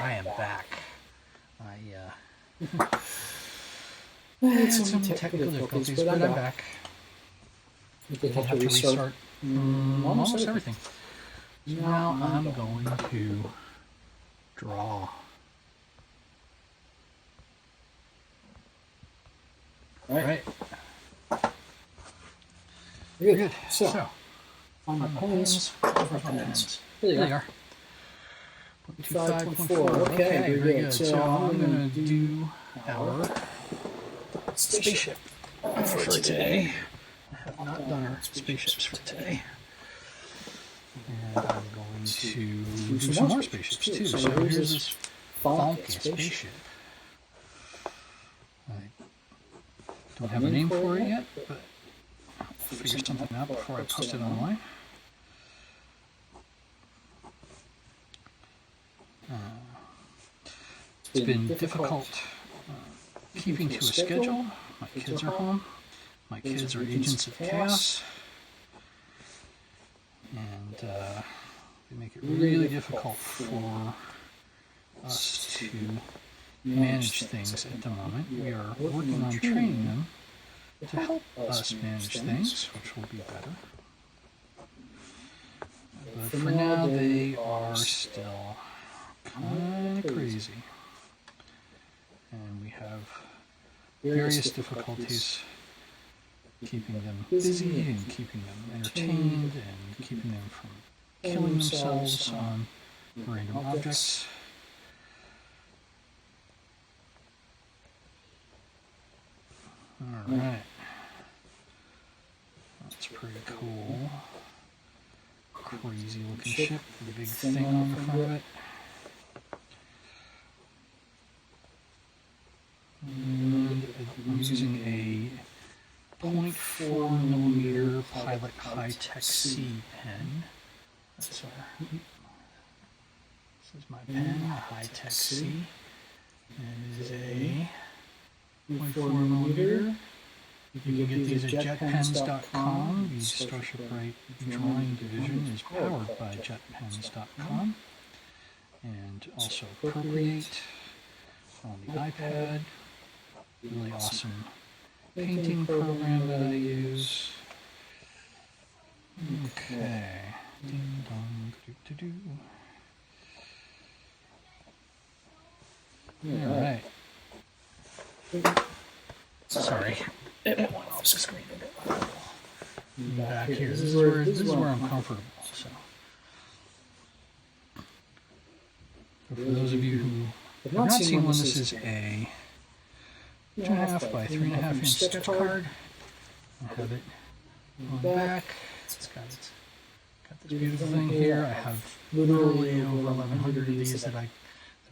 I am back. I had some technical difficulties, but I'm back. You have to restart almost everything. So now I'm going to draw. All right. Very good. So on the pens, There they are. 5.4. Okay, very good. So I'm going to do our spaceship for today. I have not done our spaceships for today. And I'm going to do some more spaceships too. So here's this funky spaceship. I don't have a name for it yet, but I'll figure something out before I post it online. It's been difficult keeping to a schedule. My kids are home. My kids are agents of chaos. And they make it really difficult for us to manage things at the moment. We are working on training them to help us manage things, which will be better. But for now, they are still kind of crazy. And we have various difficulties keeping them busy and keeping them entertained and keeping them from killing themselves on random objects. Alright. That's pretty cool. Crazy looking ship with a big thing on the front of it. And I'm using a 0.4mm Pilot High-Tech C pen. This is my pen, a High-Tech C. And it is a 0.4mm. You can get these at jetpens.com. The Starship Right Drawing Division is powered by jetpens.com. And also Procreate on the iPad. Really awesome painting program that I use. Okay. Ding dong, do do do. Alright. Sorry. It went off the screen a bit. Back here. This is where I'm comfortable. So. For those of you who have not seen one, this is a 2.5 by 3.5 inch sketch card. I have it on the back. It's got this beautiful thing here. I have literally over 1,100 of these that I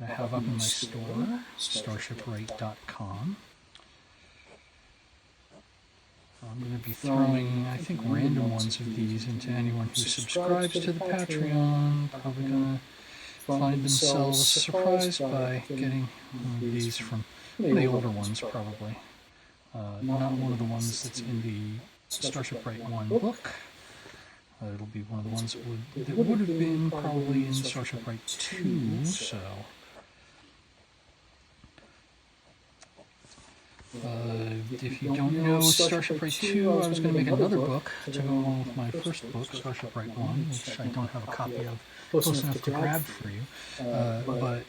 have up in my store, starshipright.com. I'm going to be throwing, I think, random ones of these into anyone who subscribes to the Patreon. Probably going to find themselves surprised by getting one of these from one of the older ones, probably. Not one of the ones that's in the Starship Right 1 book. It'll be one of the ones that would have been probably in Starship Right 2, so... if you don't know Starship Right 2, I was going to make another book to go along with my first book, Starship Right 1, which I don't have a copy of close enough to grab for you. But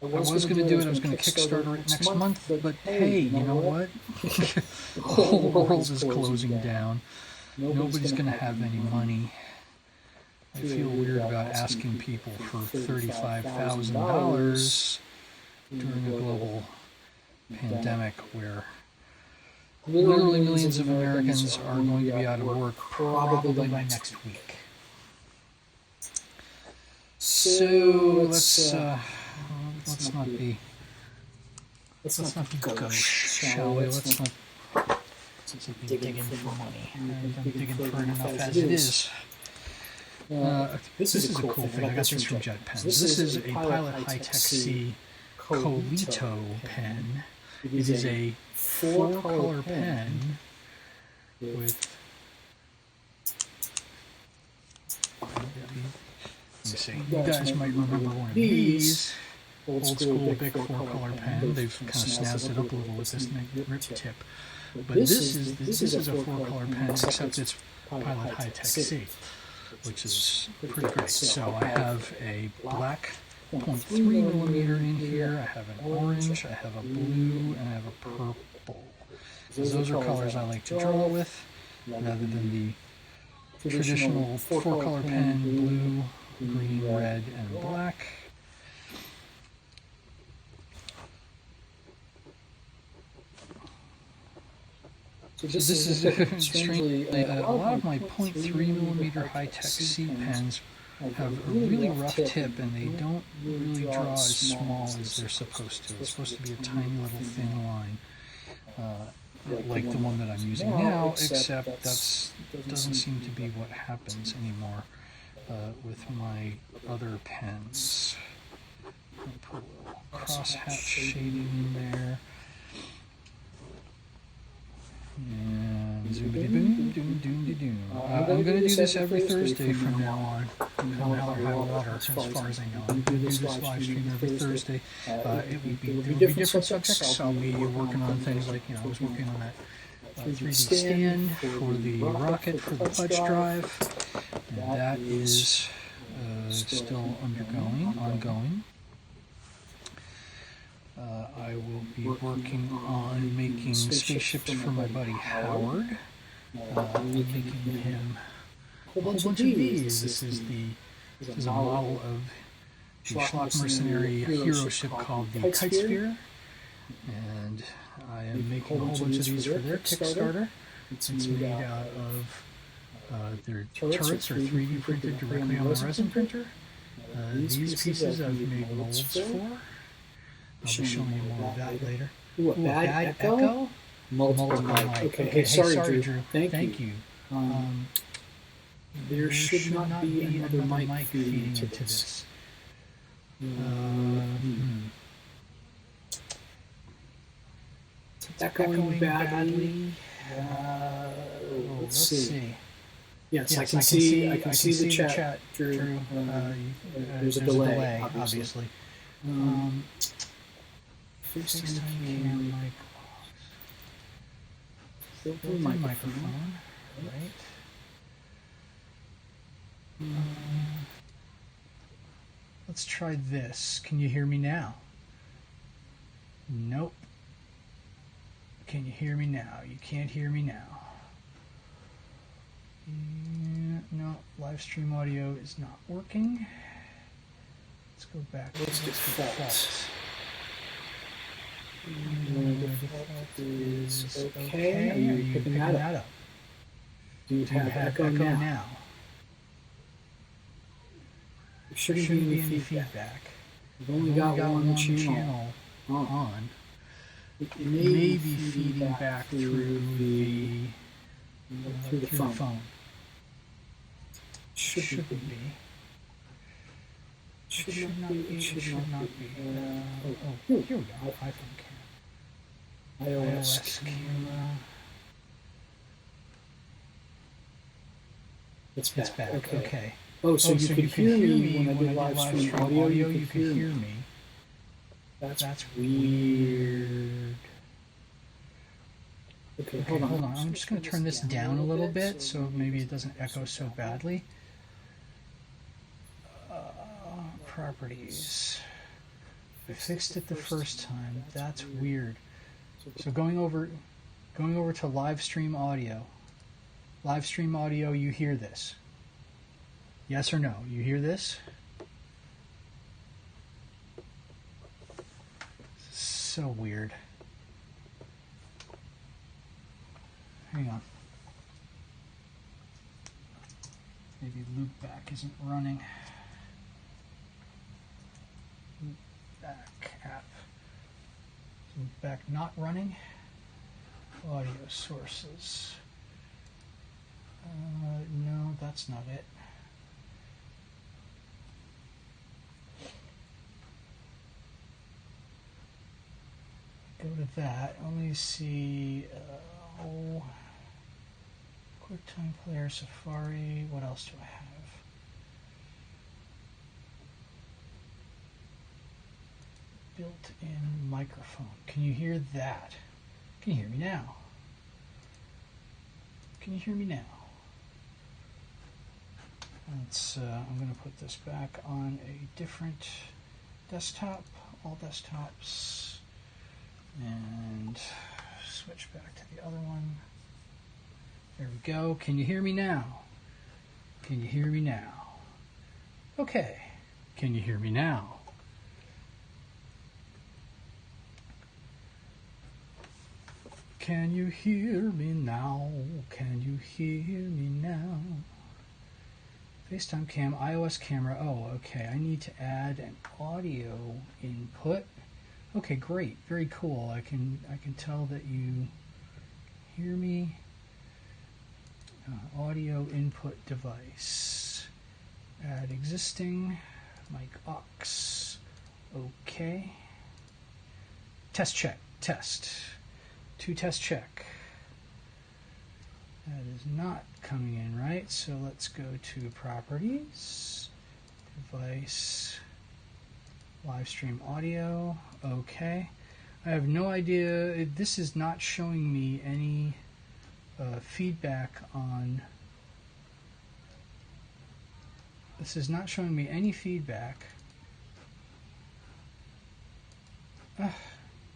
I was going to do it, I was going to Kickstarter it next month, but hey, you know what? The whole world is closing down. Nobody's going to have any money. I feel weird about asking people for $35,000 during a global pandemic where literally millions of Americans are going to be out of work probably by next week. So let's not be gauche, shall we? Let's not be digging for money. I'm digging for it enough as it is. This is a cool thing. I got this from JetPens. This is a Pilot High-Tech C Colito pen. It is a 4-color pen with Let me see. You guys might remember one of these. Old school big 4-color pen. They've kind of snazzed it up a little with this rip tip. But this is a 4-color pen, except it's Pilot High-Tech C, which is pretty great. So I have a black 0.3 millimeter in here, I have an orange, I have a blue, and I have a purple. Those are colors I like to draw with, rather than the traditional 4-color pen, blue, green, red, and black. So this is strangely a lot of my 0.3 millimeter high-tech C pens have a really rough tip, and they don't really draw as small as they're supposed to. It's supposed to be a tiny little thin line, like the one that I'm using now, except that doesn't seem to be what happens anymore with my other pens. I'll put a little crosshatch shading in there. And zoom-a-dee-boom, doom-doom-de-doom. I'm going to do this every Thursday from now on. Come hell or high water, as far as I know. I'm going to do this live stream every Thursday. It will be different subjects. I'll be working on things like, I was working on that 3D stand for the rocket for the pledge drive. And that is still ongoing. I will be working on making spaceships for my buddy Howard. Making him a whole bunch of these. This is a model of the Schlock Mercenary hero ship called the Kite Sphere. And I am making a whole bunch of these for their Kickstarter. It's made out of their turrets are 3D printed directly on the resin printer. These pieces I've made molds for. I'll be showing you more of that later. Ooh, a bad echo? Multiple mic. Okay, sorry, Drew. Thank you. There should not be another mic feeding into this. It's echoing badly. Let's see. Yes, I can see the chat, Drew. There's a delay, obviously. FaceTime cam mic. Microphone, right? Let's try this. Can you hear me now? Nope. Can you hear me now? You can't hear me now. No, live stream audio is not working. Let's go back. Let's default. Default is okay. Are you picking that up? Do you have echo now? There shouldn't be any feedback. We've only got one channel on. It may be feeding back through the phone. Shouldn't be. Should not be. Here we go. iPhone camera. iOS camera. It's back. Okay. Oh, so you could hear me when I did live stream audio. You could hear me. That's weird. Okay, hold on. I'm just going to turn this down a little bit so maybe it doesn't echo so badly. Properties. I fixed it the first time. That's weird. So going over to live stream audio. Live stream audio, you hear this? Yes or no? You hear this? So weird. Hang on. Maybe loopback isn't running. Loopback app. Loopback not running. Audio sources. No, that's not it. Go to that. Only see. QuickTime Player, Safari. What else do I have? built-in microphone. Can you hear that? Can you hear me now? Can you hear me now? I'm going to put this back on a different desktop, all desktops, and switch back to the other one. There we go. Can you hear me now? Can you hear me now? Okay. Can you hear me now? Can you hear me now? Can you hear me now? FaceTime cam, iOS camera. Oh, okay. I need to add an audio input. Okay, great. Very cool. I can tell that you hear me. Audio input device. Add existing. Mic aux. Okay. Test check. Test. To test check. That is not coming in right, so let's go to properties, device, live stream audio. Okay. I have no idea. This is not showing me any feedback on. This is not showing me any feedback.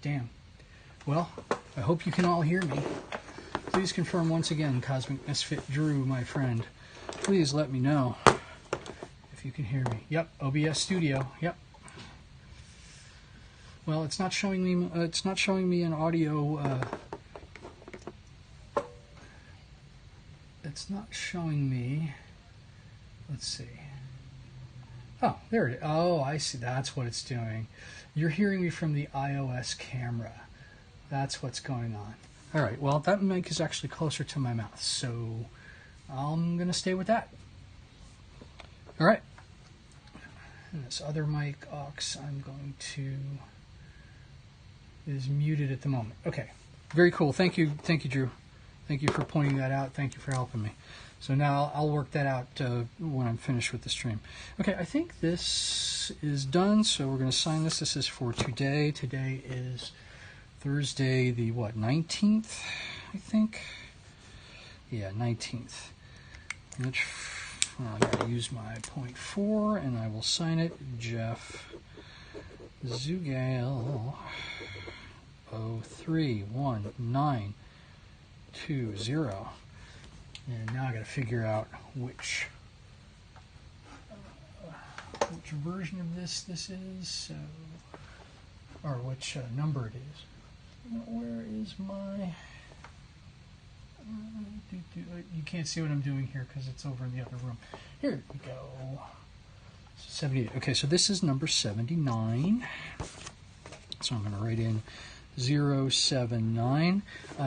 Damn. Well, I hope you can all hear me. Please confirm once again, Cosmic Misfit Drew, my friend. Please let me know if you can hear me. Yep, OBS Studio. Yep. Well, it's not showing me. It's not showing me an audio. It's not showing me. Let's see. Oh, there it is. Oh, I see. That's what it's doing. You're hearing me from the iOS camera. That's what's going on. All right, well, that mic is actually closer to my mouth, so I'm going to stay with that. All right. And this other mic aux I'm going to is muted at the moment. Okay, very cool. Thank you, Drew. Thank you for pointing that out. Thank you for helping me. So now I'll work that out when I'm finished with the stream. Okay, I think this is done, so we're going to sign this. This is for today. Today is Thursday, the what, 19th, I think? Yeah, 19th. Which, well, I gotta use my 0.4 and I will sign it. Jeff Zugale 031920. And now I gotta figure out which version of this is, so, or which number it is. Where is my... you can't see what I'm doing here because it's over in the other room. Here we go. 78. Okay, so this is number 79. So I'm going to write in 079.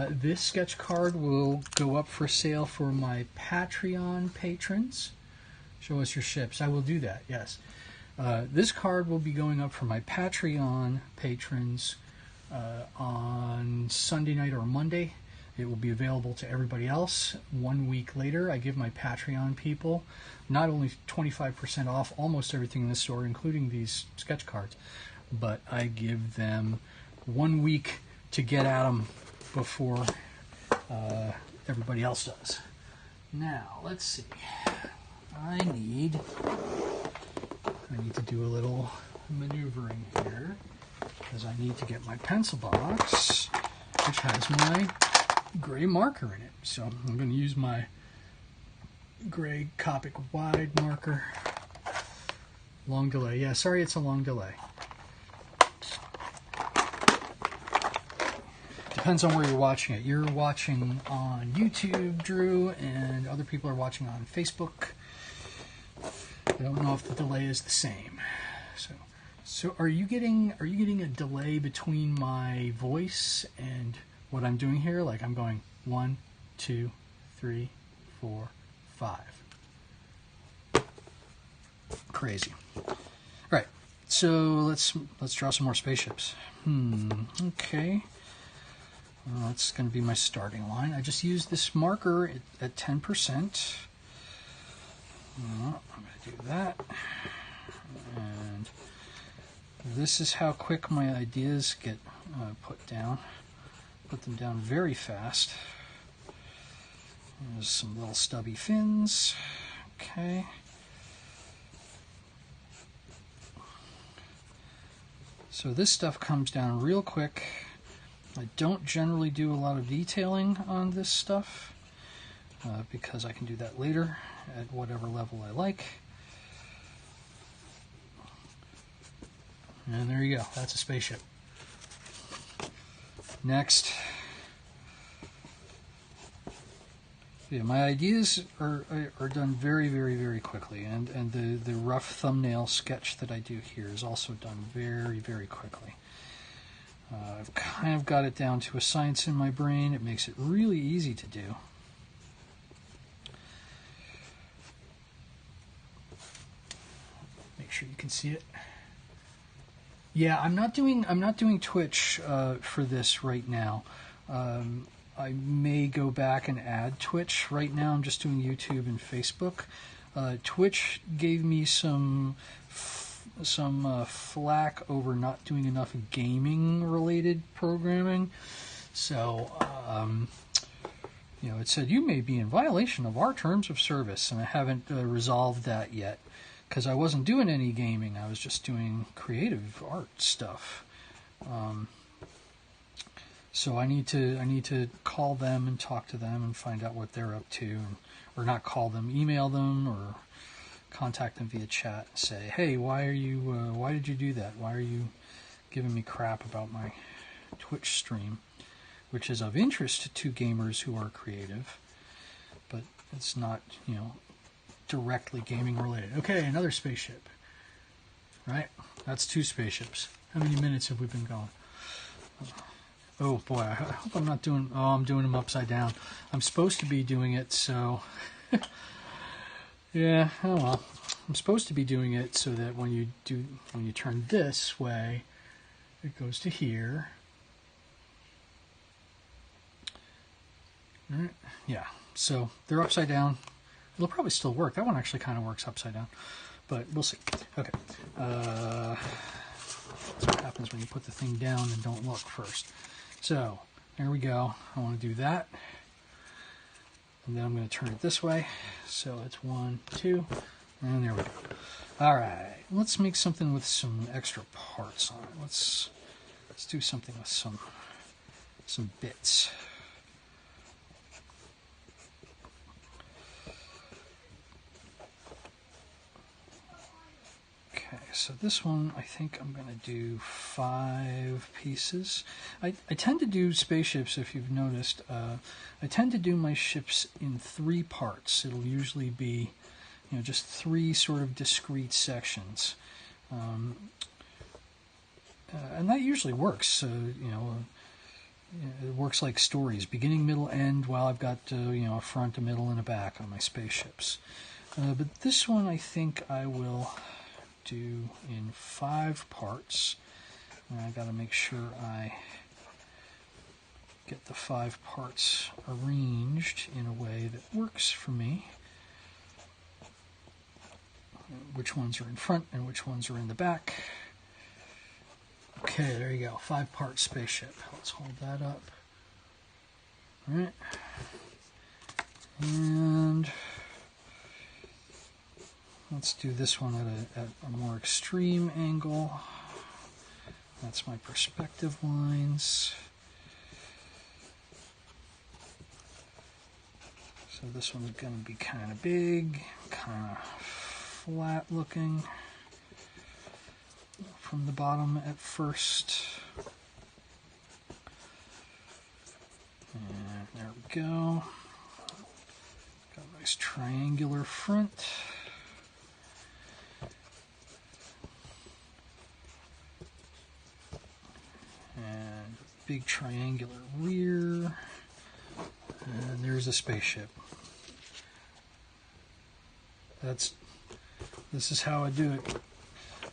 This sketch card will go up for sale for my Patreon patrons. Show us your ships. I will do that, yes. This card will be going up for my Patreon patrons on Sunday night or Monday. It will be available to everybody else 1 week later. I give my Patreon people not only 25% off almost everything in the store, including these sketch cards, but I give them 1 week to get at them before everybody else does. Now, let's see. I need to do a little maneuvering here, because I need to get my pencil box, which has my gray marker in it. So I'm going to use my gray Copic wide marker. Long delay. Yeah, sorry it's a long delay. Depends on where you're watching it. You're watching on YouTube, Drew, and other people are watching on Facebook. I don't know if the delay is the same. So are you getting a delay between my voice and what I'm doing here? Like I'm going 1, 2, 3, 4, 5. Crazy. All right. So let's draw some more spaceships. Okay. Well, that's going to be my starting line. I just used this marker at 10%. I'm going to do that. And This is how quick my ideas get put down. Put them down very fast. There's some little stubby fins. Okay. So this stuff comes down real quick. I don't generally do a lot of detailing on this stuff because I can do that later at whatever level I like. And there you go. That's a spaceship. Next. Yeah, my ideas are done very, very, very quickly, and the rough thumbnail sketch that I do here is also done very, very quickly. I've kind of got it down to a science in my brain. It makes it really easy to do. Make sure you can see it. Yeah, I'm not doing Twitch for this right now. I may go back and add Twitch. Right now I'm just doing YouTube and Facebook. Twitch gave me some flack over not doing enough gaming related programming. So, it said you may be in violation of our terms of service, and I haven't resolved that yet because I wasn't doing any gaming. I was just doing creative art stuff. So I need to call them and talk to them and find out what they're up to, or not call them, email them, or contact them via chat and say, hey, why did you do that? Why are you giving me crap about my Twitch stream, which is of interest to gamers who are creative, but it's not, directly gaming related. Okay, another spaceship. Right? That's 2 spaceships. How many minutes have we been going? Oh boy, I hope I'm not doing... Oh, I'm doing them upside down. I'm supposed to be doing it, so... yeah, oh well. I'm supposed to be doing it so that when you turn this way, it goes to here. All right. Yeah, so they're upside down. It'll probably still work. That one actually kind of works upside down, but we'll see. Okay. That's what happens when you put the thing down and don't look first. So, there we go. I want to do that. And then I'm going to turn it this way. So it's 1, 2, and there we go. Alright, let's make something with some extra parts on it. Let's do something with some bits. Okay, so this one, I think I'm going to do 5 pieces. I tend to do spaceships, if you've noticed. I tend to do my ships in 3 parts. It'll usually be, just 3 sort of discrete sections. And that usually works. It works like stories, beginning, middle, end, while I've got, a front, a middle, and a back on my spaceships. But this one, I think I will do in 5 parts. And I got to make sure I get the 5 parts arranged in a way that works for me. Which ones are in front and which ones are in the back. Okay, there you go. 5-part spaceship. Let's hold that up. All right. And let's do this one at a more extreme angle. That's my perspective lines. So this one's going to be kind of big, kind of flat looking from the bottom at first. And there we go. Got a nice triangular front. And big triangular rear. And there's a spaceship. This is how I do it.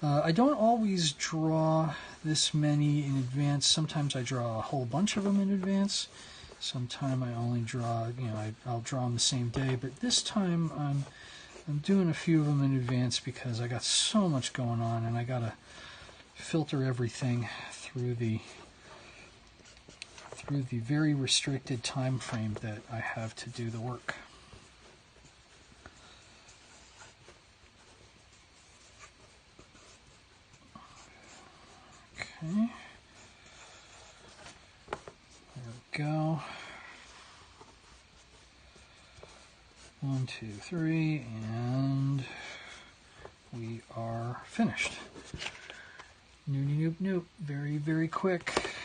I don't always draw this many in advance. Sometimes I draw a whole bunch of them in advance. Sometimes I only draw, I'll draw them the same day. But this time I'm doing a few of them in advance because I got so much going on, and I gotta filter everything through the very restricted time frame that I have to do the work. Okay. There we go. 1, 2, 3, and we are finished. Noop, noop. Very, very quick.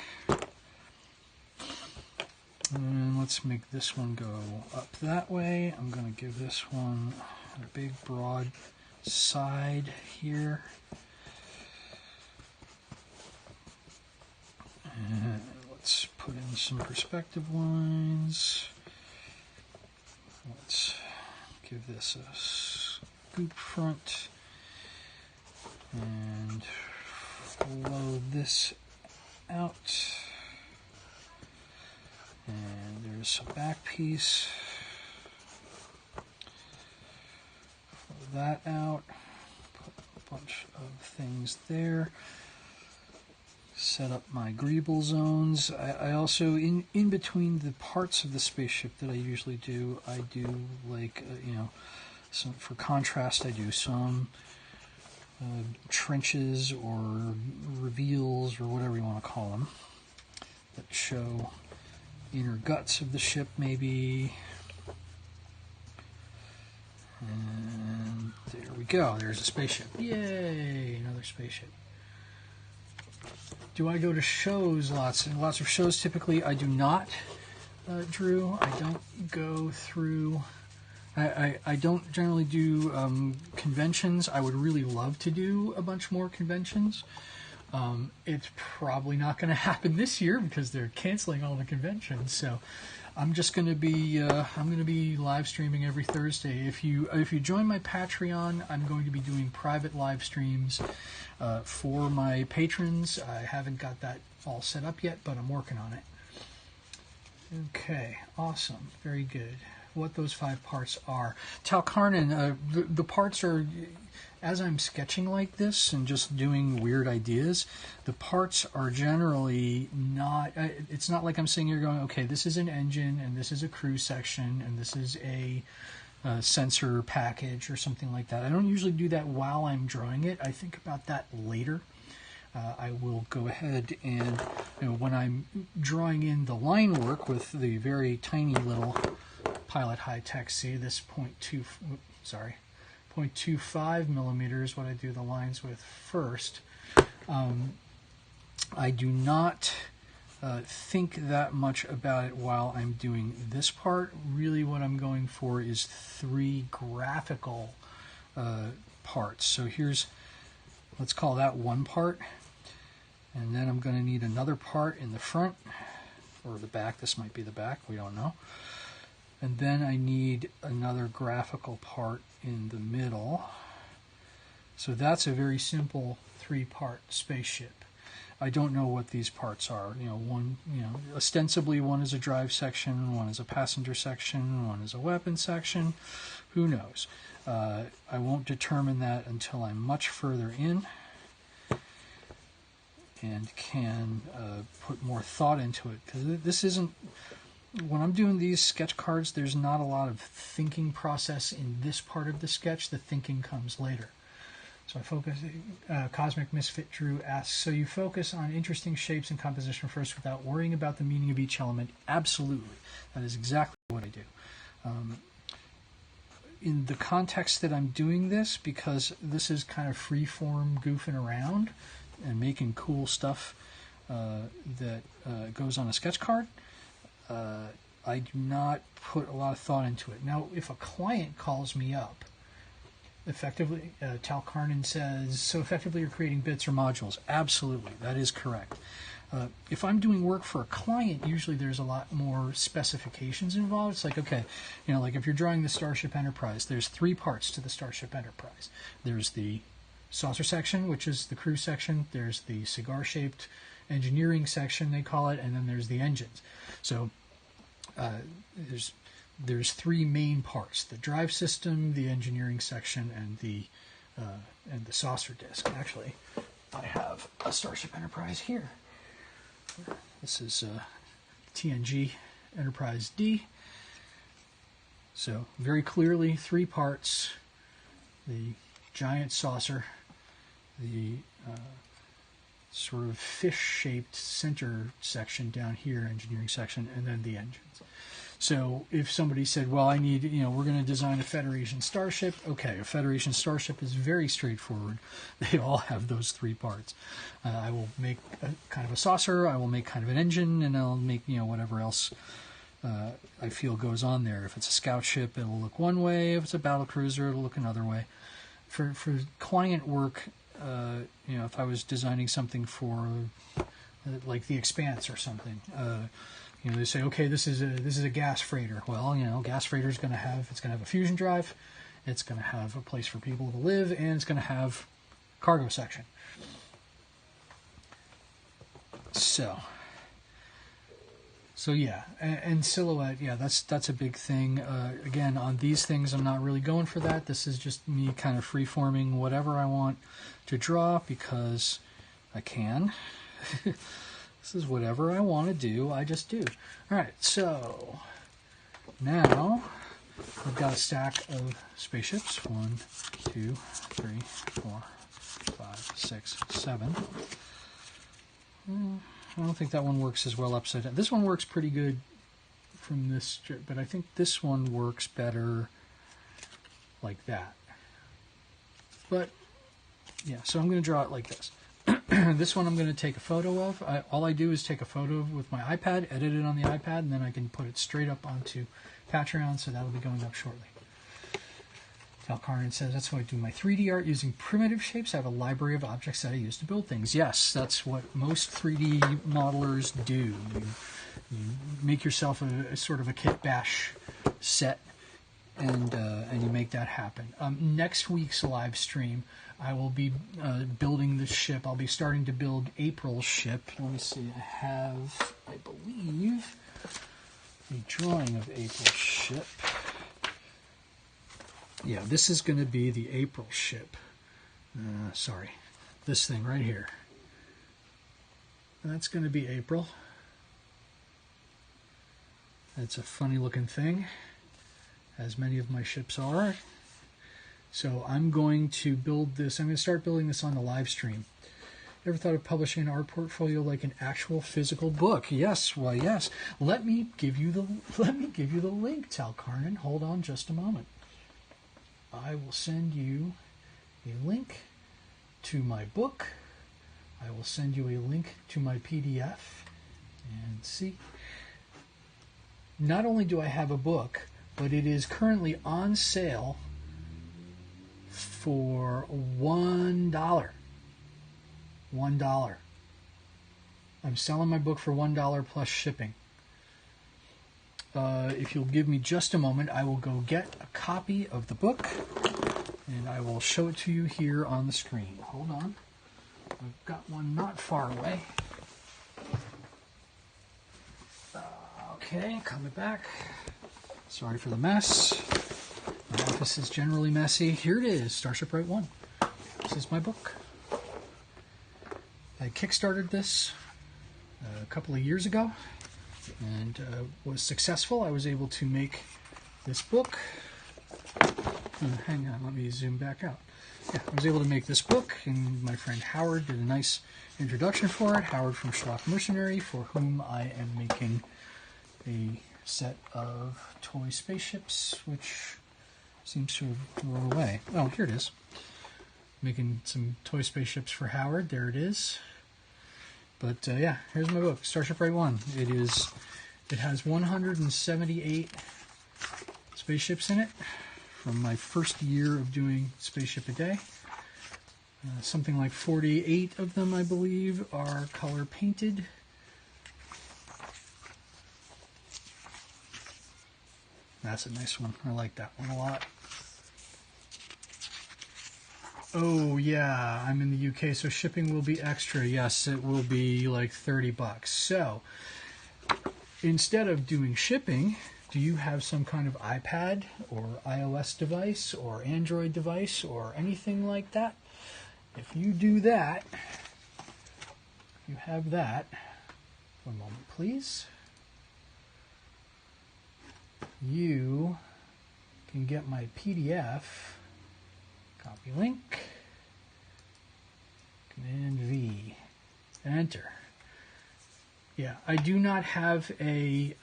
And let's make this one go up that way. I'm going to give this one a big, broad side here. And let's put in some perspective lines. Let's give this a scoop front and flow this out. And there's a back piece. Flow that out. Put a bunch of things there. Set up my greeble zones. I also, in between the parts of the spaceship that I usually do, I do like, some, for contrast, I do some trenches or reveals or whatever you want to call them that show inner guts of the ship maybe. And there we go. There's a spaceship. Yay! Another spaceship. Do I go to shows lots of shows? Typically, I do not, Drew. I don't go through. I don't generally do conventions. I would really love to do a bunch more conventions. It's probably not going to happen this year because they're canceling all the conventions. So I'm just going to be live streaming every Thursday. If you join my Patreon, I'm going to be doing private live streams for my patrons. I haven't got that all set up yet, but I'm working on it. Okay, awesome, very good. What those 5 parts are. Tal Karnan, the parts are, as I'm sketching like this and just doing weird ideas, the parts are generally not, it's not like I'm sitting here going, okay, this is an engine, and this is a crew section, and this is a sensor package or something like that. I don't usually do that while I'm drawing it. I think about that later. I will go ahead and, when I'm drawing in the line work with the very tiny little Pilot High Tech, see this 0.25 millimeters, what I do the lines with first. I do not think that much about it while I'm doing this part. Really what I'm going for is 3 graphical parts. So here's, let's call that one part, and then I'm going to need another part in the front or the back. This might be the back, we don't know. And then I need another graphical part in the middle. So that's a very simple 3-part spaceship. I don't know what these parts are. Ostensibly one is a drive section, one is a passenger section, one is a weapon section. Who knows? I won't determine that until I'm much further in and can put more thought into it. Because this isn't, when I'm doing these sketch cards, there's not a lot of thinking process in this part of the sketch. The thinking comes later. So I focus, Cosmic Misfit Drew asks, so you focus on interesting shapes and composition first without worrying about the meaning of each element? Absolutely. That is exactly what I do. In the context that I'm doing this, because this is kind of free-form goofing around and making cool stuff that goes on a sketch card, I do not put a lot of thought into it. Now, if a client calls me up, effectively, Tal Karnan says, so effectively you're creating bits or modules. Absolutely, that is correct. If I'm doing work for a client, usually there's a lot more specifications involved. It's like, okay, like if you're drawing the Starship Enterprise, there's 3 parts to the Starship Enterprise. There's the saucer section, which is the crew section. There's the cigar-shaped engineering section, they call it, and then there's the engines. So there's 3 main parts: the drive system, the engineering section, and the saucer disk. Actually, I have a Starship Enterprise here. This is TNG Enterprise D. So very clearly 3 parts: the giant saucer, the sort of fish-shaped center section down here, engineering section, and then the engines. So if somebody said, well, I need, we're going to design a Federation starship. Okay, a Federation starship is very straightforward. They all have those 3 parts. I will make a kind of a saucer, I will make kind of an engine, and I'll make, whatever else I feel goes on there. If it's a scout ship, it'll look one way. If it's a battle cruiser, it'll look another way. For client work, if I was designing something for like the Expanse or something, they say, okay, this is a gas freighter. Well, gas freighter is going to have a fusion drive, it's going to have a place for people to live, and it's going to have cargo section. So yeah, and silhouette, yeah, that's a big thing. Again, on these things, I'm not really going for that. This is just me kind of free-forming whatever I want to draw because I can. This is whatever I want to do, I just do. All right, so now I've got a stack of spaceships. 1, 2, 3, 4, 5, 6, 7. I don't think that one works as well upside down. This one works pretty good from this strip, but I think this one works better like that. But yeah, so I'm going to draw it like this. This one I'm going to take a photo of. All I do is take a photo with my iPad, edit it on the iPad, and then I can put it straight up onto Patreon, so that'll be going up shortly. Tal Karnan says, that's how I do my 3D art using primitive shapes. I have a library of objects that I use to build things. Yes, that's what most 3D modelers do. You make yourself a sort of a kit bash set, and you make that happen. Next week's live stream, I will be building the ship. I'll be starting to build April's ship. Let me see. I have, I believe, a drawing of April's ship. Yeah, this is going to be the April ship. Sorry, this thing right here. That's going to be April. It's a funny looking thing, as many of my ships are. So I'm going to build this. I'm going to start building this on the live stream. Ever thought of publishing an art portfolio like an actual physical book? Yes, why yes. Let me give you the link, Tal Karnan. Hold on just a moment. I will send you a link to my book. I will send you a link to my PDF. And see, not only do I have a book, but it is currently on sale for $1. $1. I'm selling my book for $1 plus shipping. If you'll give me just a moment, I will go get a copy of the book, and I will show it to you here on the screen. Hold on. I've got one not far away. Okay, coming back. Sorry for the mess. My office is generally messy. Here it is, Starship Right 1. This is my book. I kickstarted this a couple of years ago, and was successful. I was able to make this book. Hang on, let me zoom back out. Yeah, I was able to make this book, and my friend Howard did a nice introduction for it. Howard from Schlock Mercenary, for whom I am making a set of toy spaceships, which seems to have rolled away. Oh, here it is. Making some toy spaceships for Howard. There it is. But yeah, here's my book, Starship Right 1. It has 178 spaceships in it from my first year of doing Spaceship a Day. Something like 48 of them, I believe, are color painted. That's a nice one. I like that one a lot. Oh yeah, I'm in the UK, so shipping will be extra. Yes, it will be like $30. So instead of doing shipping, do you have some kind of iPad or iOS device or Android device or anything like that? if you do that, you have that. One moment, please. You can get my PDF. Copy link. Command V. Enter. Yeah, I do not have a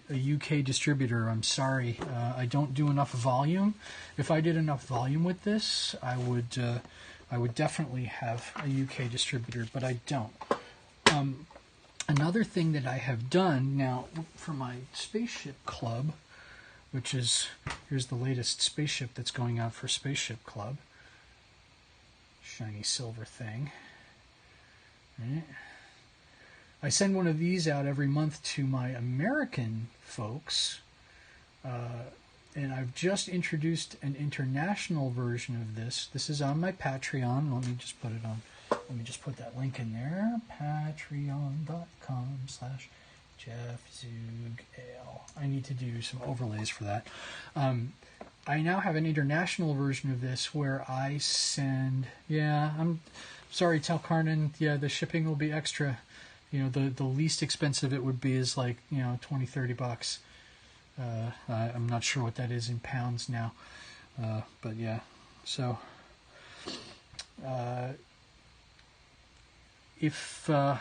UK distributor. I'm sorry. I don't do enough volume. If I did enough volume with this, I would definitely have a UK distributor, but I don't. Another thing that I have done now for my spaceship club, which is, here's the latest spaceship that's going out for Spaceship Club. Shiny silver thing. Right. I send one of these out every month to my American folks, and I've just introduced an international version of this. This is on my Patreon. Let me just put it on. Let me just put that link in there. Patreon.com/JeffZugale. I need to do some overlays for that. I now have an international version of this where I send. Yeah, I'm sorry, Telkarnan. Yeah, the shipping will be extra. You know, the least expensive it would be is like, you know, $20-$30. I'm not sure what that is in pounds now, but yeah. So if I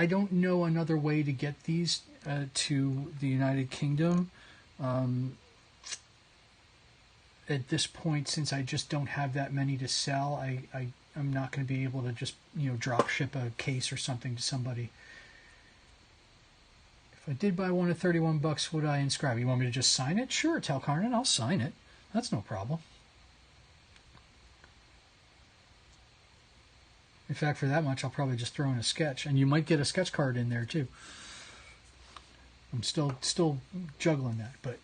don't know another way to get these to the United Kingdom at this point, since I just don't have that many to sell, I'm not going to be able to just, you know, drop ship a case or something to somebody. If I did buy one at $31, would I inscribe? You want me to just sign it? Sure, Telkarnan, I'll sign it. That's no problem. In fact, for that much, I'll probably just throw in a sketch, and you might get a sketch card in there too. I'm still juggling that, but.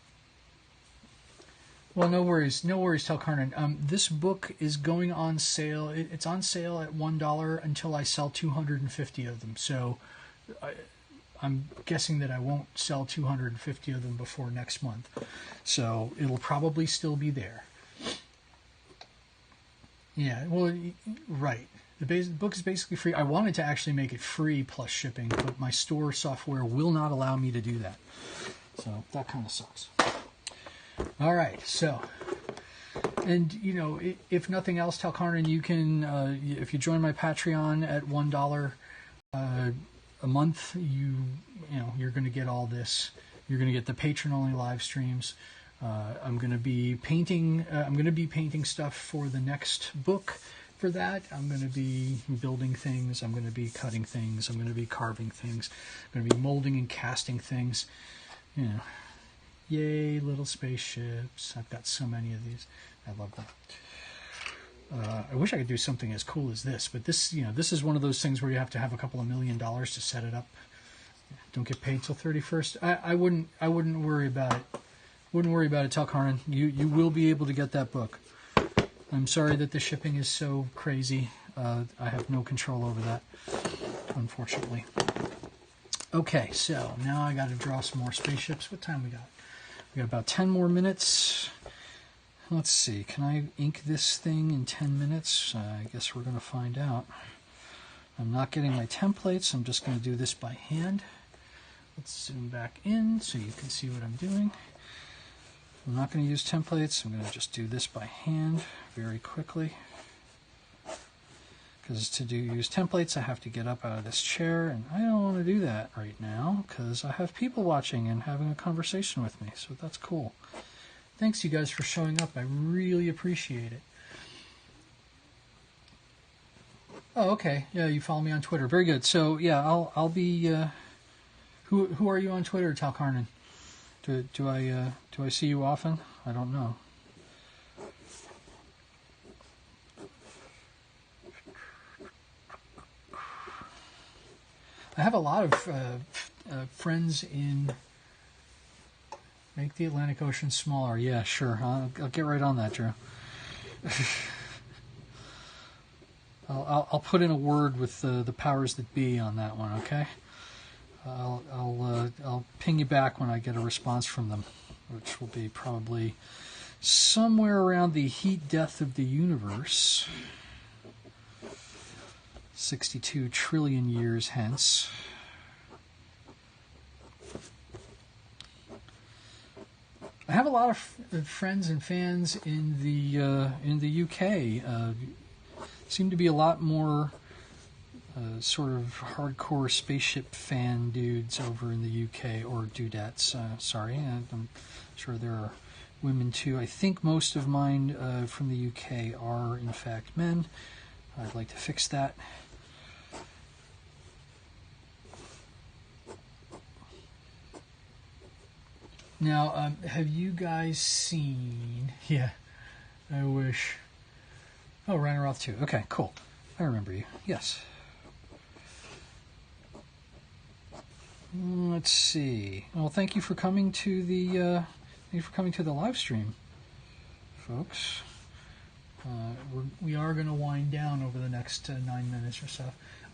Well, no worries, Telkarnan. This book is going on sale. It's on sale at $1 until I sell 250 of them. So I'm guessing that I won't sell 250 of them before next month. So it'll probably still be there. Yeah, well, right. The book is basically free. I wanted to actually make it free plus shipping, but my store software will not allow me to do that. So that kind of sucks. All right, so, and, you know, if nothing else, Telkarnan, you can, if you join my Patreon at $1 a month, you're going to get all this. You're going to get the patron-only live streams. I'm going to be painting. I'm going to be painting stuff for the next book. For that, I'm going to be building things. I'm going to be cutting things. I'm going to be carving things. I'm going to be molding and casting things. You know. Yay, little spaceships. I've got so many of these. I love them. I wish I could do something as cool as this, but this, you know, this is one of those things where you have to have a couple of $1 million to set it up. Don't get paid till 31st. I wouldn't worry about it. Wouldn't worry about it, Telkarnan. You will be able to get that book. I'm sorry that the shipping is so crazy. I have no control over that, unfortunately. Okay, so now I got to draw some more spaceships. What time we got? We got about 10 more minutes. Let's see, can I ink this thing in 10 minutes? I guess we're going to find out. I'm not getting my templates. I'm just going to do this by hand. Let's zoom back in so you can see what I'm doing. I'm not going to use templates. I'm going to just do this by hand very quickly. Because to use templates, I have to get up out of this chair, and I don't want to do that right now because I have people watching and having a conversation with me, so that's cool. Thanks, you guys, for showing up. I really appreciate it. Oh, okay. Yeah, you follow me on Twitter. Very good. So, yeah, I'll be. Who are you on Twitter, Telkarnan? Do I see you often? I don't know. I have a lot of friends in. Make the Atlantic Ocean smaller. Yeah, sure. I'll get right on that, Drew. I'll put in a word with the powers that be on that one. Okay. I'll ping you back when I get a response from them, which will be probably somewhere around the heat death of the universe, 62 trillion years hence. I have a lot of friends and fans in the UK. Seem to be a lot more sort of hardcore spaceship fan dudes over in the UK, or dudettes. Sorry, I'm sure there are women too. I think most of mine from the UK are in fact men. I'd like to fix that. Now, have you guys seen... Yeah, I wish. Oh, Rhinoroth 2. Okay, cool. I remember you. Yes. Let's see. Well, thank you for coming to the live stream, folks. We are going to wind down over the next 9 minutes or so.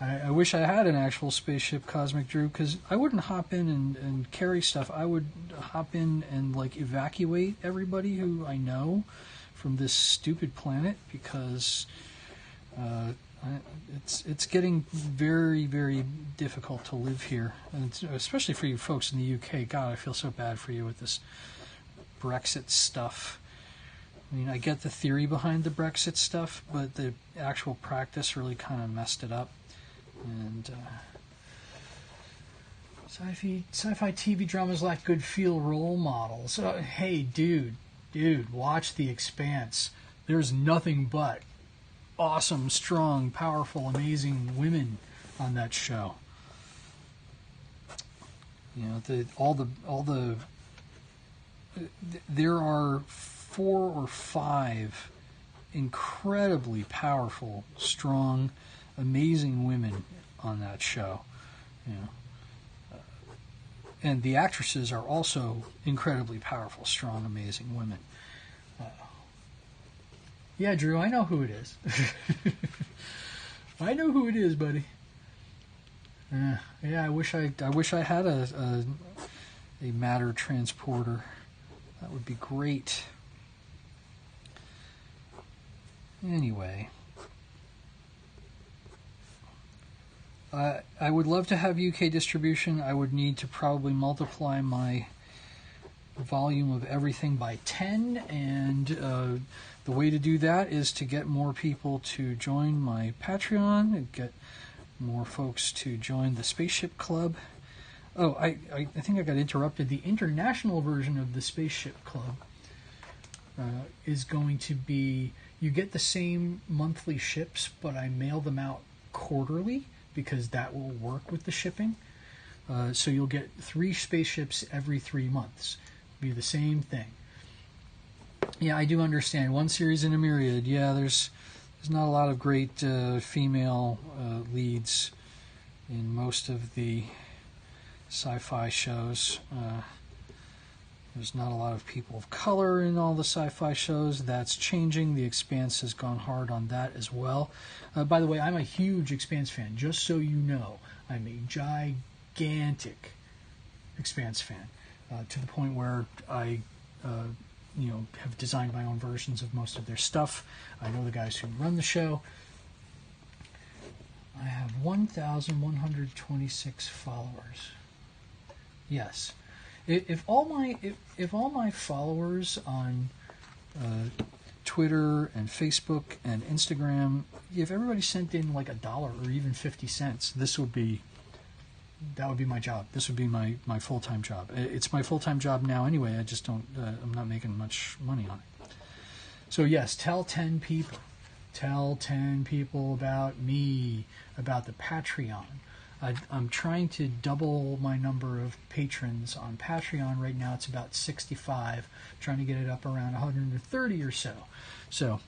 I wish I had an actual spaceship Cosmic Drew, because I wouldn't hop in and carry stuff. I would hop in and like evacuate everybody who I know from this stupid planet, because it's getting very, very difficult to live here, and especially for you folks in the UK. God, I feel so bad for you with this Brexit stuff. I mean, I get the theory behind the Brexit stuff, but the actual practice really kind of messed it up. And sci-fi TV dramas lack good feel role models. Hey, dude, watch The Expanse. There's nothing but awesome, strong, powerful, amazing women on that show. You know, there are 4 or 5 incredibly powerful, strong, amazing women on that show. You know, and the actresses are also incredibly powerful, strong, amazing women. Yeah, Drew, I know who it is. I know who it is, buddy. Yeah, I wish I had a matter transporter. That would be great. Anyway, I would love to have UK distribution. I would need to probably multiply my volume of everything by 10, and the way to do that is to get more people to join my Patreon and get more folks to join the Spaceship Club. Oh, I think I got interrupted. The international version of the Spaceship Club is going to be, you get the same monthly ships, but I mail them out quarterly, because that will work with the shipping. So you'll get 3 spaceships every 3 months. Be the same thing. Yeah, I do understand. One series in a myriad. Yeah, there's not a lot of great female leads in most of the sci-fi shows. There's not a lot of people of color in all the sci-fi shows. That's changing. The Expanse has gone hard on that as well. By the way, I'm a huge Expanse fan. Just so you know, I'm a gigantic Expanse fan, to the point where I have designed my own versions of most of their stuff. I know the guys who run the show. I have 1,126 followers. Yes. If all my followers on Twitter and Facebook and Instagram, if everybody sent in like $1 or even 50 cents, that would be my job. This would be my full-time job. It's my full-time job now anyway. I just don't. I'm not making much money on it. So yes, tell 10 people. Tell 10 people about me, about the Patreon. I'm trying to double my number of patrons on Patreon. Right now it's about 65. Trying to get it up around 130 or so. So,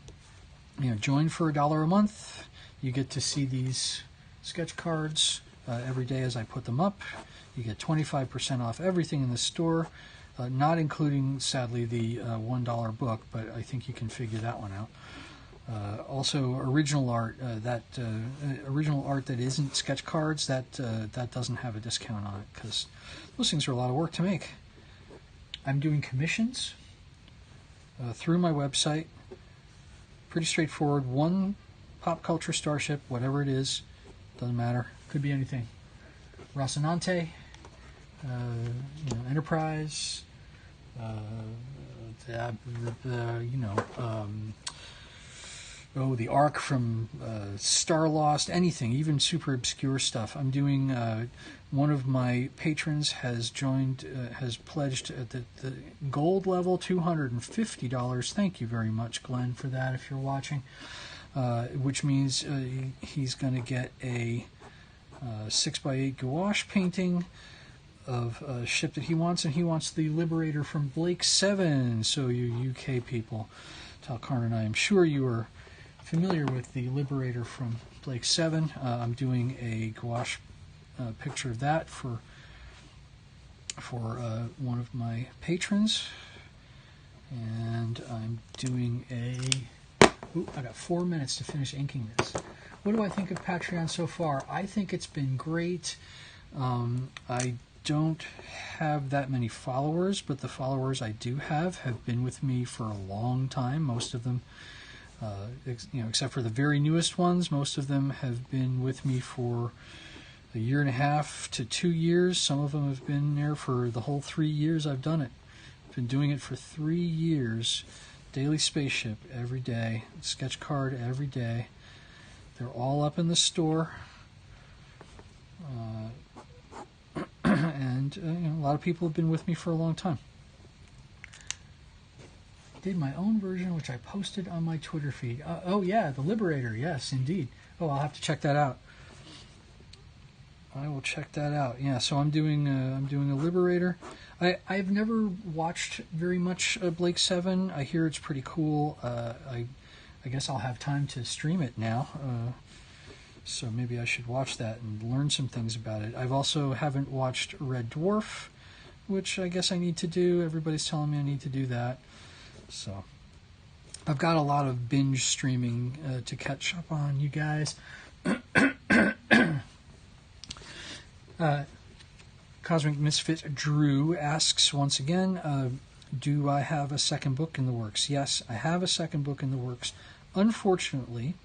join for $1 a month. You get to see these sketch cards every day as I put them up. You get 25% off everything in the store, not including, sadly, the $1 book, but I think you can figure that one out. Also, original art original art that isn't sketch cards, that doesn't have a discount on it, because those things are a lot of work to make. I'm doing commissions. through my website. Pretty straightforward. One pop culture starship, whatever it is, doesn't matter. Could be anything. Rocinante, Enterprise, the Ark from Star Lost, anything, even super obscure stuff. I'm doing. One of my patrons has pledged at the gold level, $250. Thank you very much, Glenn, for that. If you're watching, which means he's going to get a 6x8 gouache painting of a ship that he wants, and he wants the Liberator from Blake 7. So you UK people, Tal Karn and I am sure you are familiar with the Liberator from Blake 7. I'm doing a gouache picture of that for one of my patrons, and I'm doing I got 4 minutes to finish inking this. What do I think of Patreon so far? I think it's been great. I don't have that many followers, but the followers I do have been with me for a long time. Most of them, except for the very newest ones, most of them have been with me for a year and a half to 2 years. Some of them have been there for the whole 3 years I've done it. I've been doing it for 3 years. Daily Spaceship every day, sketch card every day. They're all up in the store. And a lot of people have been with me for a long time. Did my own version, which I posted on my Twitter feed. Oh yeah, the Liberator. Yes, indeed. Oh, I'll have to check that out. I will check that out. Yeah, so I'm doing a Liberator. I've never watched very much Blake 7. I hear it's pretty cool. I guess I'll have time to stream it now. So maybe I should watch that and learn some things about it. I've also haven't watched Red Dwarf, which I guess I need to do. Everybody's telling me I need to do that. So I've got a lot of binge streaming to catch up on, you guys. Cosmic Misfit Drew asks once again, do I have a second book in the works? Yes, I have a second book in the works. Unfortunately,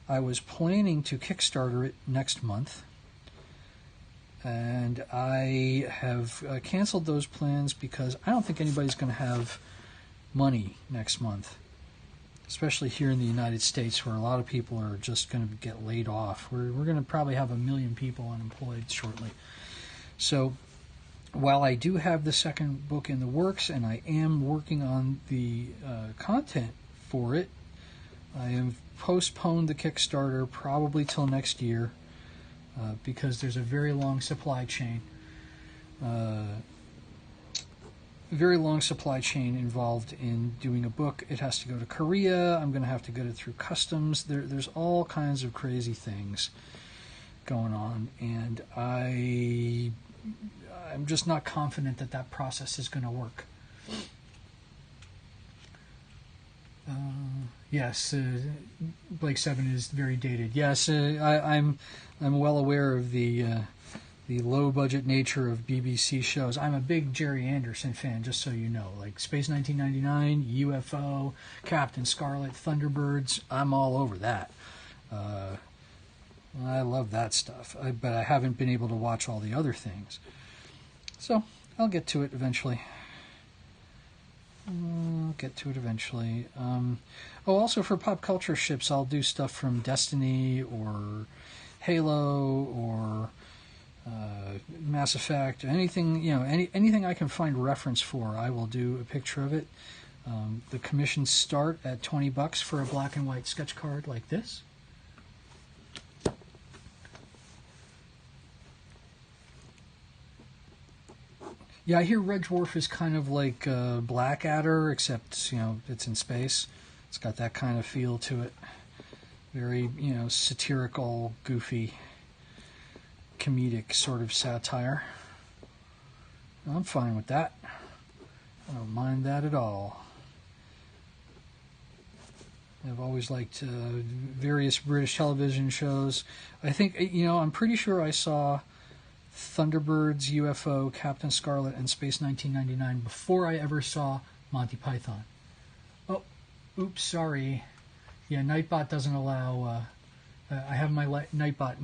I was planning to Kickstarter it next month, and I have canceled those plans because I don't think anybody's going to have money next month, especially here in the United States, where a lot of people are just going to get laid off. We're going to probably have 1 million people unemployed shortly. So while I do have the second book in the works, and I am working on the content for it, I have postponed the Kickstarter probably till next year because there's a very long supply chain. Very long supply chain involved in doing a book. It has to go to Korea. I'm going to have to get it through customs. There's all kinds of crazy things going on, and I'm just not confident that process is going to work. Yes, Blake 7 is very dated. Yes, I'm well aware of the low budget nature of BBC shows. I'm a big Jerry Anderson fan, just so you know. Like Space 1999, UFO, Captain Scarlet, Thunderbirds. I'm all over that. I love that stuff, but I haven't been able to watch all the other things. So I'll get to it eventually. Also for pop culture ships, I'll do stuff from Destiny or Halo or Mass Effect, anything, anything I can find reference for, I will do a picture of it. The commissions start at $20 for a black and white sketch card like this. Yeah, I hear Red Dwarf is kind of like Blackadder, except, it's in space. It's got that kind of feel to it. Very, satirical, goofy, comedic sort of satire. I'm fine with that. I don't mind that at all. I've always liked various British television shows. I think, I'm pretty sure I saw Thunderbirds, UFO, Captain Scarlet, and Space 1999 before I ever saw Monty Python. Oops, sorry. Yeah, Nightbot doesn't allow. I have my Nightbot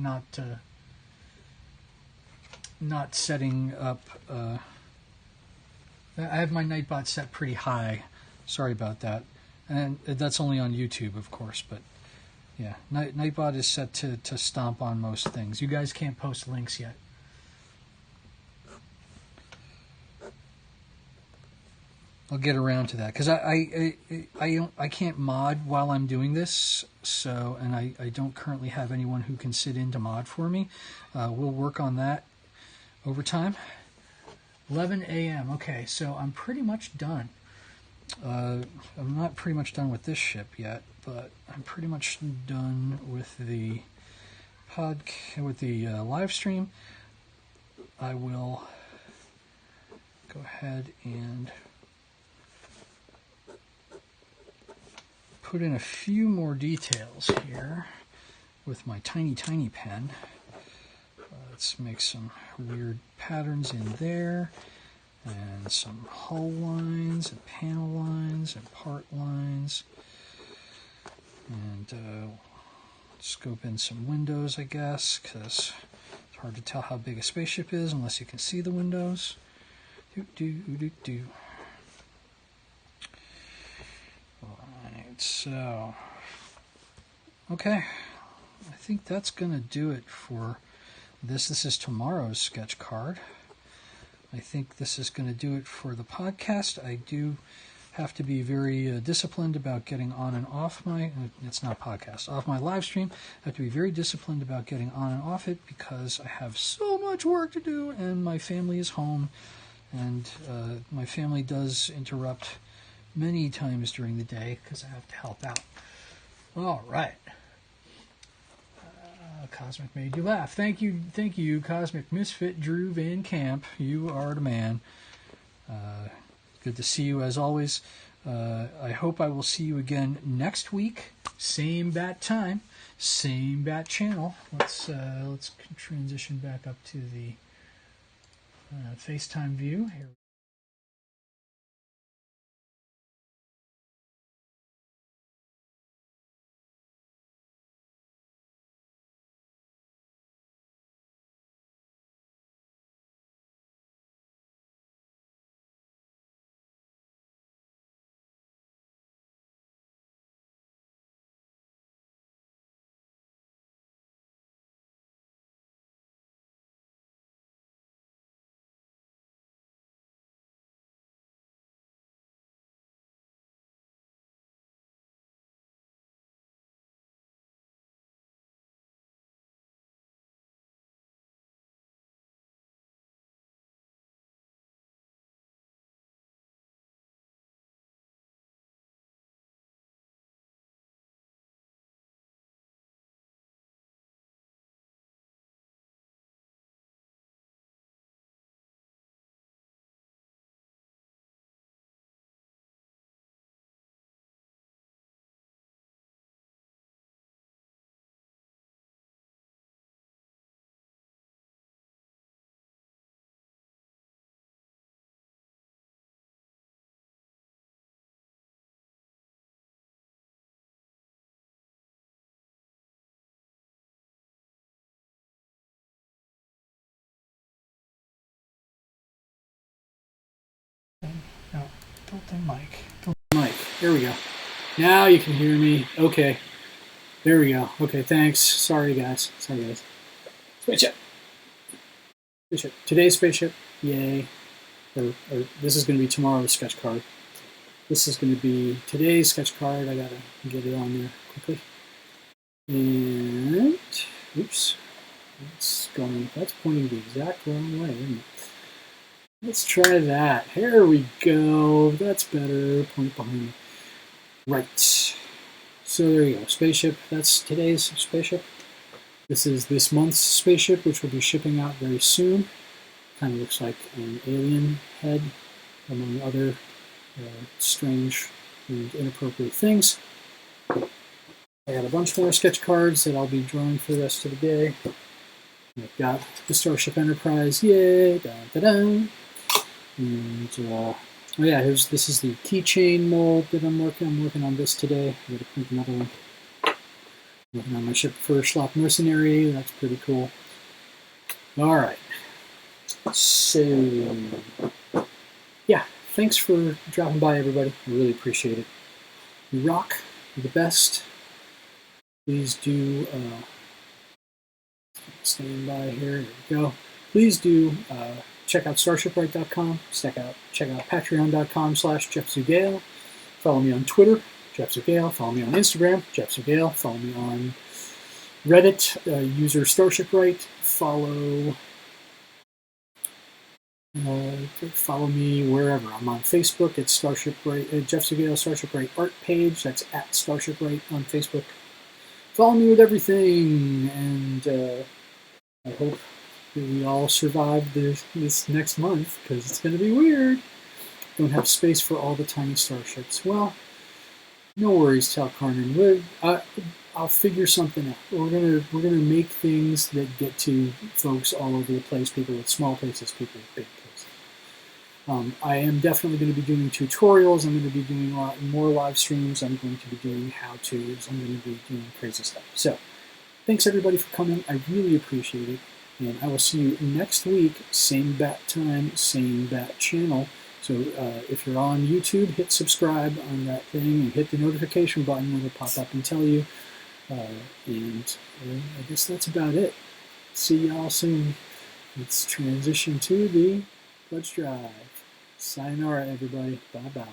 not setting up. I have my Nightbot set pretty high. Sorry about that. And that's only on YouTube, of course. But yeah, Nightbot is set to stomp on most things. You guys can't post links yet. I'll get around to that because I can't mod while I'm doing this, so and I don't currently have anyone who can sit in to mod for me. We'll work on that over time. 11 a.m. Okay, so I'm pretty much done. I'm not pretty much done with this ship yet, but I'm pretty much done with the live stream. I will go ahead and put in a few more details here with my tiny pen. Let's make some weird patterns in there, and some hull lines and panel lines and part lines, and scope in some windows, I guess, because it's hard to tell how big a spaceship is unless you can see the windows. Alright, so okay, I think that's gonna do it for this. This is tomorrow's sketch card. I think this is going to do it for the podcast. I do have to be very disciplined about getting on and off my, it's not podcast, off my live stream. I have to be very disciplined about getting on and off it because I have so much work to do and my family is home, and my family does interrupt many times during the day because I have to help out. All right. Cosmic made you laugh. Thank you, Cosmic Misfit Drew Van Camp. You are the man. Good to see you as always. I hope I will see you again next week. Same bat time, same bat channel. Let's transition back up to the FaceTime view here. No, tilting mic. There we go. Now you can hear me. Okay. There we go. Okay, thanks. Sorry, guys. Spaceship. Today's spaceship. Yay. Or this is going to be tomorrow's sketch card. This is going to be today's sketch card. I got to get it on there quickly. And, oops. That's pointing the exact wrong way, isn't it? Let's try that. Here we go. That's better. Point behind me. Right. So there you go. Spaceship. That's today's spaceship. This is this month's spaceship, which will be shipping out very soon. Kind of looks like an alien head, among other strange and inappropriate things. I got a bunch more sketch cards that I'll be drawing for the rest of the day. I've got the Starship Enterprise. Yay! Dun, dun, dun. And Oh yeah, this is the keychain mold that I'm working. I'm working on this today. I'm gonna print another one. Working on my ship for Schlop Mercenary. That's pretty cool. All right. So yeah, thanks for dropping by, everybody. I really appreciate it. You rock. You're the best. Please do stand by here. There we go. Please do check out StarshipRight.com. Check out Patreon.com/JeffZugale. Follow me on Twitter, Jeff Zugale. Follow me on Instagram, Jeff Zugale. Follow me on Reddit, user StarshipRight. Follow me wherever. I'm on Facebook at StarshipRight, Jeff Zugale StarshipRight art page. That's at StarshipRight on Facebook. Follow me with everything, and I hope that we all survive this next month, because it's going to be weird. Don't have space for all the tiny starships. Well, no worries, Tal Carnan. I'll figure something out. We're gonna make things that get to folks all over the place. People with small places, people with big places. I am definitely going to be doing tutorials. I'm going to be doing a lot more live streams. I'm going to be doing how-tos. I'm going to be doing crazy stuff. So, thanks everybody for coming. I really appreciate it. And I will see you next week, same bat time, same bat channel. So if you're on YouTube, hit subscribe on that thing and hit the notification button. It'll pop up and tell you. And I guess that's about it. See y'all soon. Let's transition to the Pledge Drive. Sayonara, everybody. Bye-bye.